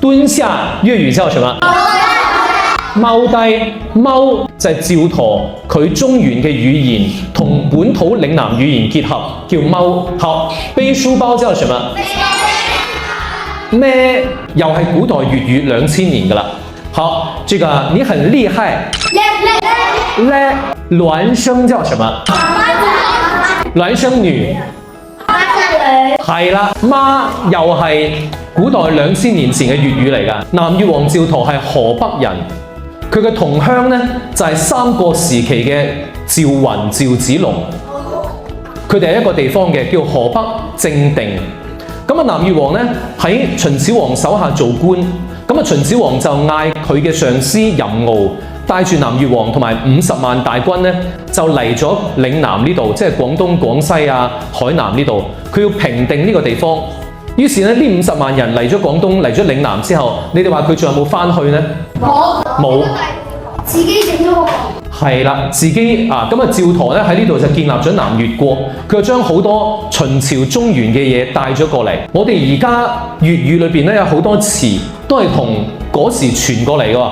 蹲下粵語叫什麼？踎低，踎就係趙佗佢中原嘅語言同本土嶺南語言結合，叫踎。好，背書包叫什麼？孭又係古代粵語2000年噶啦。好，這個你很厲害，叻，孿生叫什麼？孿生女。係啦，媽又係古代2000年前嘅粵語嚟㗎。南越王趙佗係河北人，佢嘅同鄉呢就係三國時期嘅趙雲、趙子龍，佢哋係一個地方嘅，叫河北正定。咁啊，南越王呢喺秦始皇手下做官，咁啊秦始皇就嗌佢嘅上司任敖帶住南越王同埋50萬大軍呢，就嚟咗嶺南呢度，即係廣東、廣西啊、海南呢度，佢要平定呢個地方。於是呢，呢50萬人嚟咗廣東、嚟咗嶺南之後，你哋話佢仲有冇翻去呢？冇，自己整咗個。係啦，自己啊，咁啊趙佗咧喺呢度就建立咗南越國，佢就將好多秦朝中原嘅嘢帶咗過嚟。我哋而家粵語裏邊咧有好多詞都係同嗰時傳過嚟嘅喎。